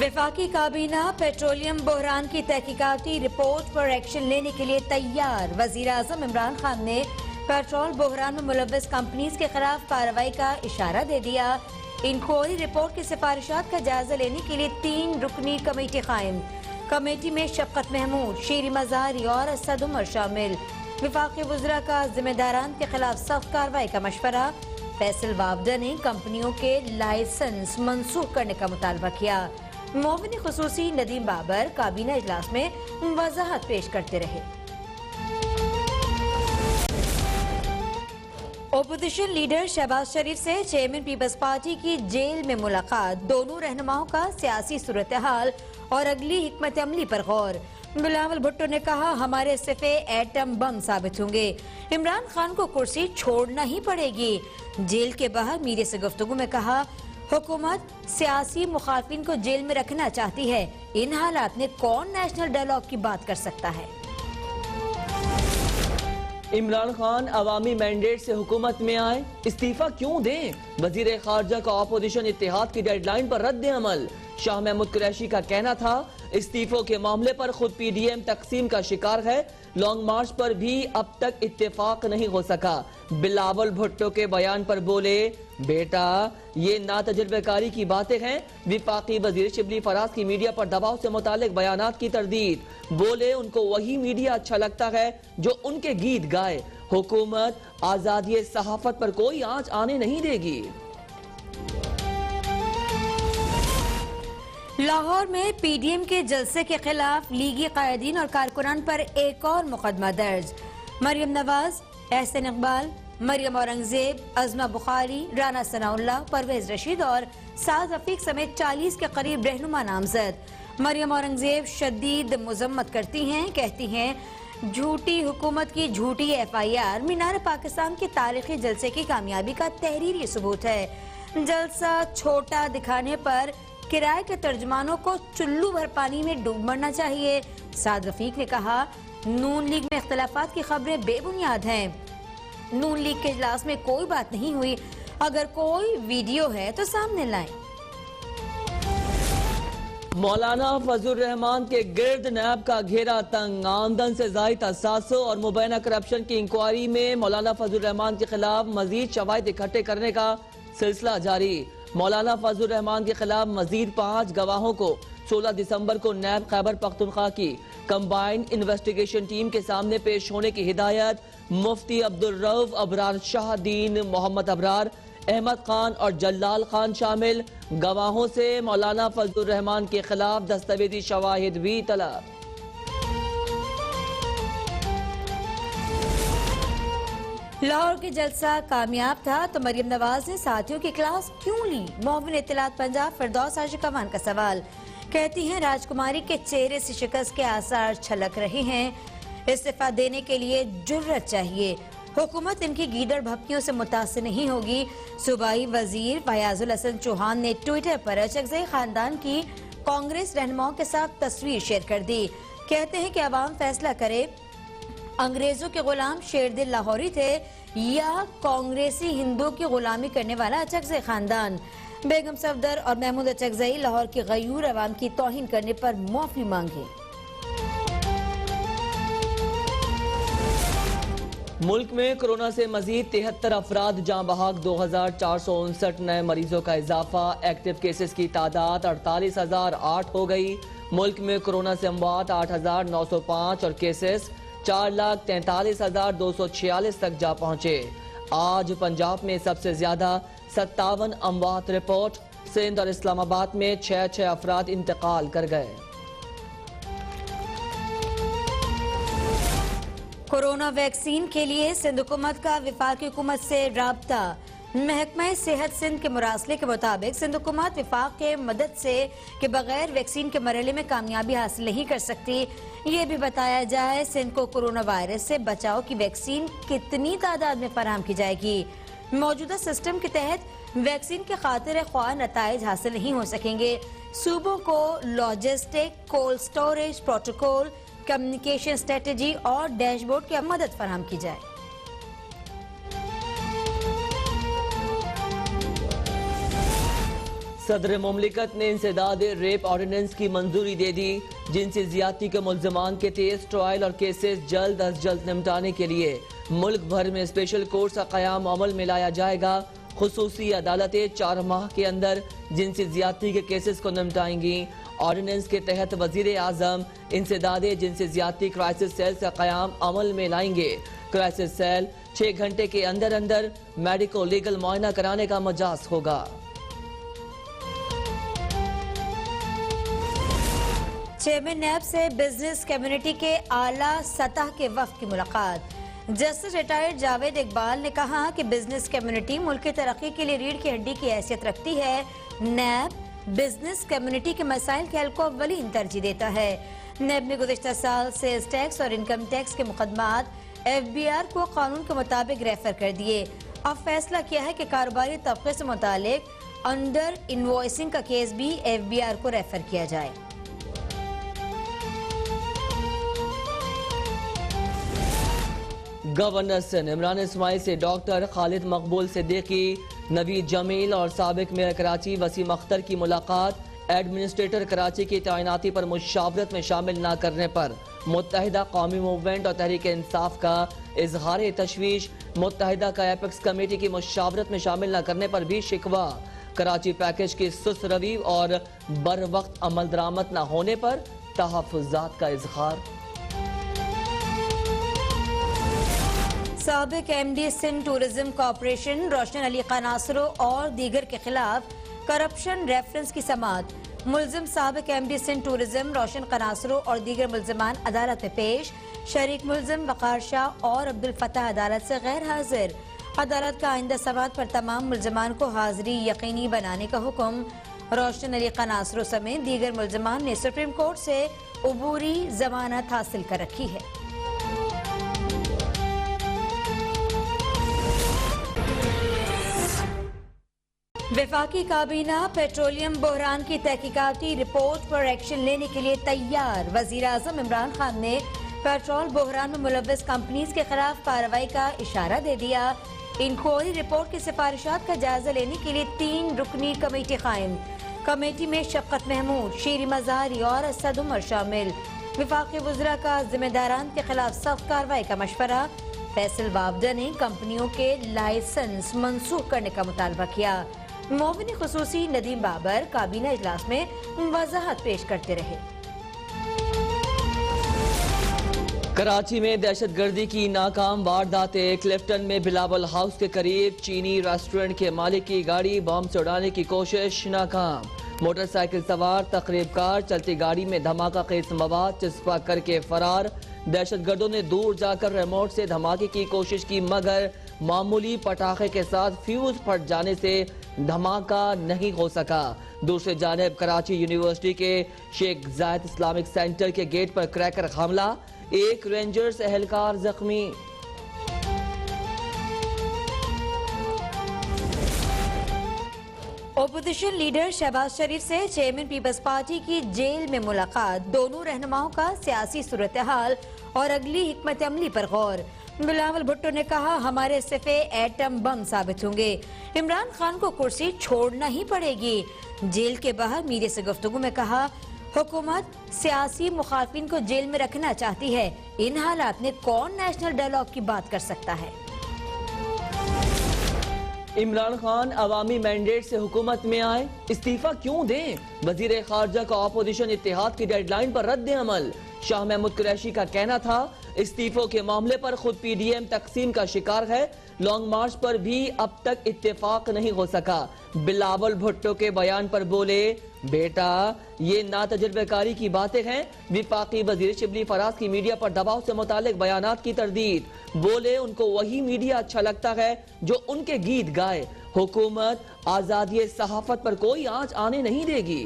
वफाकी काबीना पेट्रोलियम बहरान की तहकीकाती रिपोर्ट पर एक्शन लेने के लिए तैयार। वजीर आजम इमरान खान ने पेट्रोल बहरान में मुलव्वस कंपनीज के खिलाफ कार्रवाई का इशारा दे दिया। इंक्वायरी रिपोर्ट की सिफारिशात का जायजा लेने के लिए 3 रुकनी कमेटी कायम। कमेटी में शफकत महमूद, शीरी मजारी और असद उमर शामिल। वफाकी वज़रा का जिम्मेदारान के खिलाफ सख्त कार्रवाई का मशवरा। फैसल वावडा ने कंपनियों के लाइसेंस मनसूख करने का मुतालबा किया। मुआविन खुसूसी नदीम बाबर काबीना इजलास में वजाहत पेश करते रहे। ओपोजिशन लीडर शहबाज शरीफ से चेयरमैन पीपल्स पार्टी की जेल में मुलाकात। दोनों रहनुमाओं का सियासी सूरत हाल और अगली हिकमत अमली पर गौर। बिलावल भुट्टो ने कहा, हमारे इस्तीफे एटम बम साबित होंगे। इमरान खान को कुर्सी छोड़ना ही पड़ेगी। जेल के बाहर मीडिया से गुफ्तगू में कहा, हुकूमत सियासी मुखालफिन को जेल में रखना चाहती है। इन हालात में कौन नेशनल डायलॉग की बात कर सकता है। इमरान खान अवामी मैंडेट से हुकूमत में आए, इस्तीफा क्यों दें? वजीर खारजा का अपोजिशन इत्तेहाद की डेडलाइन पर रद्द अमल। शाह महमूद कुरैशी का कहना था, इस्तीफों के मामले पर खुद पीडीएम तकसीम का शिकार है। लॉन्ग मार्च पर भी अब तक इत्तेफाक नहीं हो सका। बिलावल भुट्टो के बयान पर बोले, बेटा ये नातजुर्बेकारी की बातें हैं। विफाकी वजीर शिबली फराज की मीडिया पर दबाव से मुतालिक बयानात की तरदीद। बोले, उनको वही मीडिया अच्छा लगता है जो उनके गीत गाए। हुकूमत आजादी सहाफत पर कोई आंच आने नहीं देगी। लाहौर में पीडीएम के जलसे के खिलाफ लीगी कायदीन और कारकुनान पर एक और मुकदमा दर्ज। मरियम नवाज, एहसन इकबाल, मरियम औरंगजेब, अजमा बुखारी, राना सनाउल्लाह, परवेज रशीद और साद रफीक समेत 40 के करीब रहनुमा नामजद। मरियम औरंगजेब शदीद मुजम्मत करती हैं, कहती हैं झूठी हुकूमत की झूठी FIR मीनार पाकिस्तान के तारीखी जलसे की कामयाबी का तहरीरी सबूत है। जलसा छोटा दिखाने पर किराए के तर्जमानों को चुल्लू भर पानी में डूब मरना चाहिए। साद रफीक ने कहा, नून लीग में इख्तलाफात की खबरें बेबुनियाद हैं। नून लीग के इजलास में कोई बात नहीं हुई। अगर कोई वीडियो है तो सामने लाएं। मौलाना फजलुर रहमान के गिर्द नैब का घेरा तंग। आमदन से जायद असासों और मुबैना करप्शन की इंक्वायरी में मौलाना फजलुर रहमान के खिलाफ मजीद शवाहिद इकट्ठे करने का सिलसिला जारी। मौलाना फजलुर रहमान के खिलाफ मजीद 5 गवाहों को 16 दिसंबर को नैब खैबर पख्तूनख्वा की कंबाइंड इन्वेस्टिगेशन टीम के सामने पेश होने की हिदायत। मुफ्ती अब्दुल रऊफ अबरार शाह, दीन मोहम्मद अबरार, अहमद खान और जल्लाल खान शामिल। गवाहों से मौलाना फजलुर रहमान के खिलाफ दस्तावेजी शवाहिद भी तलब। लाहौर के जलसा कामयाब था तो मरियम नवाज ने साथियों की क्लास क्यों ली? मुआविन इत्तलात पंजाब फिरदौस आशिकावान का सवाल। कहती हैं, राजकुमारी के चेहरे से शिकस्त के आसार छलक रहे हैं। इस्तीफा देने के लिए जुर्रत चाहिए। हुकूमत इनकी गीदड़ भपकियों से मुतासिर नहीं होगी। सूबाई वजीर फयाजुल हसन चौहान ने ट्विटर पर अचकज़ई खानदान की कांग्रेस रहनुमाओं के साथ तस्वीर शेयर कर दी। कहते हैं कि अवाम फैसला करे, अंग्रेजों के गुलाम शेरदिल लाहौरी थे या कांग्रेसी हिंदुओं की गुलामी करने वाला अचकज़ई खानदान। बेगम सफदर और महमूद अचकज़ई लाहौर की गयूर अवाम की तौहीन करने पर माफी मांगे। मुल्क में कोरोना से मजीद 73 अफराद जाँ बहक। 2459 नए मरीजों का इजाफा। एक्टिव केसेस की तादाद 48,008 हो गई। मुल्क में कोरोना से अमवात 8,905 और केसेस 4,43,246 तक जा पहुंचे। आज पंजाब में सबसे ज्यादा 57 अमवात रिपोर्ट। सिंध और इस्लामाबाद में 6 अफराद इंतकाल कर गए। कोरोना वैक्सीन के लिए सिंध हुकूमत का वफाकी हुकूमत से राब्ता। महकमा सेहत सिंध के मुरासले के मुताबिक सिंध हुकूमत वफाक के मदद से के बगैर वैक्सीन के मरहले में कामयाबी हासिल नहीं कर सकती। ये भी बताया जाए, सिंध को कोरोना वायरस से बचाव की वैक्सीन कितनी तादाद में फराहम की जाएगी। मौजूदा सिस्टम के तहत वैक्सीन के खातिर ख्वाह नताइज हासिल नहीं हो सकेंगे। सूबों को logistic, cold storage, protocol, communication strategy और डैशबोर्ड की मदद फराहम की जाए। सदर मुमलिकत ने इंसदाद रेप ऑर्डिनेंस की मंजूरी दे दी। जिनसी ज्यादती के मुल्ज़मान के तेज ट्रायल और केसेस जल्द अज जल्द निपटाने के लिए मुल्क भर में स्पेशल कोर्ट का क़याम अमल में लाया जाएगा। खुसूसी अदालतें 4 माह के अंदर जिनसी ज्यादती के केसेस को निपटाएंगी। ऑर्डिनेंस के तहत वजीर आजम इंसदाद जिनसी ज्यादती क्राइसिस सेल का क़याम अमल में लाएंगे। क्राइसिस सेल 6 घंटे के अंदर अंदर मेडिको लीगल मुआयना कराने का मजाज होगा। चेयरमैन नैब से बिजनेस कम्युनिटी के आला सतह के वफ्द की मुलाकात। जस्टिस रिटायर्ड जावेद इकबाल ने कहा कि बिजनेस कम्युनिटी मुल्क की तरक्की के लिए रीढ़ की हड्डी की हैसियत रखती है। नैब बिजनेस कम्युनिटी के मसाइल के हल को अव्वलीन तरजीह देता है। नैब ने गुज़िश्ता साल सेल्स टैक्स और इनकम टैक्स के मुकदमात FBR को कानून के मुताबिक रेफर कर दिए। अब फैसला किया है कि कारोबारी तबके से मुतालिक अंडर इनवॉइसिंग का केस भी FBR को रेफर किया जाए। गवर्नर सिंध इमरान इस्माइल से डॉक्टर खालिद मकबूल सिद्दीकी, नवीद जमील और साबिक मेयर कराची वसीम अख्तर की मुलाकात। एडमिनिस्ट्रेटर कराची की तैनाती पर मुशावरत में शामिल न करने पर मुत्तहिदा कौमी मूवमेंट और तहरीक इंसाफ का इजहार तशवीश। मुत्तहिदा का एपेक्स कमेटी की मुशावरत में शामिल न करने पर भी शिकवा। कराची पैकेज की सुस्त रवि और बर वक्त अमल दरामद न होने पर तहफ़्फ़ुज़ात का इजहार। साबिक MD सिंध टूरिज्म कॉर्पोरेशन रोशन अली कनासरो और दीगर के खिलाफ करप्शन रेफरेंस की समाअत। मुल्जिम साबिक MD सिंध टूरिज्म रोशन कनासरो और दीगर मुल्जिमान अदालत में पेश। शरीक मुल्जिम वकार शाह और अब्दुल फताह अदालत से गैर हाजिर। अदालत का आइंदा समाअत पर तमाम मुल्जिमान को हाजिरी यकीनी बनाने का हुक्म। रोशन अली कनासरो समेत दीगर मुल्जिमान ने सुप्रीम कोर्ट से अबूरी जमानत हासिल कर रखी है। वफाकी काबीना पेट्रोलियम बहरान की तहकीकाती रिपोर्ट पर एक्शन लेने के लिए तैयार। वजीर आजम इमरान खान ने पेट्रोल बहरान में मुलव्वस कंपनीज के खिलाफ कार्रवाई का इशारा दे दिया। इंक्वायरी रिपोर्ट की सिफारिशात का जायजा लेने के लिए 3 रुकनी कमेटी कायम। कमेटी में शफ़क़त महमूद, शीरी मज़ारी और असद उमर शामिल। वफाकी वज़रा का जिम्मेदारान के खिलाफ सख्त कार्रवाई का मशवरा। फैसल वाबदा ने कंपनियों के लाइसेंस मनसूख करने का मुतालबा किया। मोमिन खुसूसी नदीम बाबर काबीना इजलास में वजाहत पेश करते रहे। कराची में दहशतगर्दी की नाकाम वारदातें। क्लिफ्टन में बिलावल हाउस के करीब चीनी रेस्टोरेंट के मालिक की गाड़ी बम से उड़ाने की कोशिश नाकाम। मोटरसाइकिल सवार तकरीबकार चलती गाड़ी में धमाका खेज मवाद चिस्पा करके फरार। दहशतगर्दों ने दूर जाकर रिमोट से धमाके की कोशिश की मगर मामूली पटाखे के साथ फ्यूज फट जाने से धमाका नहीं हो सका। दूसरी जानिब कराची यूनिवर्सिटी के शेख जायद इस्लामिक सेंटर के गेट पर क्रैकर हमला। 1 रेंजर्स एहलकार जख्मी। ओपोजिशन लीडर शहबाज शरीफ से चेयरमैन पीपल्स पार्टी की जेल में मुलाकात। दोनों रहनुमाओं का सियासी सूरत हाल और अगली हिकमत अमली पर गौर। बिलावल भुट्टो ने कहा हमारे इस्तीफे एटम बम साबित होंगे। इमरान खान को कुर्सी छोड़ना ही पड़ेगी। जेल के बाहर मीडिया से गुफ्तगू में कहा हुकूमत सियासी मुखालफिन को जेल में रखना चाहती है। इन हालात में कौन नेशनल डायलॉग की बात कर सकता है। इमरान खान अवामी मैंडेट से हुकूमत में आए, इस्तीफा क्यों दें? वजीर खारजा का अपोजिशन इत्तेहाद की डेडलाइन पर रद्द अमल। शाह महमूद कुरैशी का कहना था इस्तीफों के मामले पर खुद PDM तकसीम का शिकार है। लॉन्ग मार्च पर भी अब तक इत्तेफाक नहीं हो सका। बिलावल भुट्टो के बयान पर बोले बेटा ये नातजुर्बेकारी की बातें हैं। विफाकी वजीर शिबली फराज की मीडिया पर दबाव से मुतालिक बयानात की तरदीद। बोले उनको वही मीडिया अच्छा लगता है जो उनके गीत गाए। हुकूमत आजादी सहाफत पर कोई आंच आने नहीं देगी।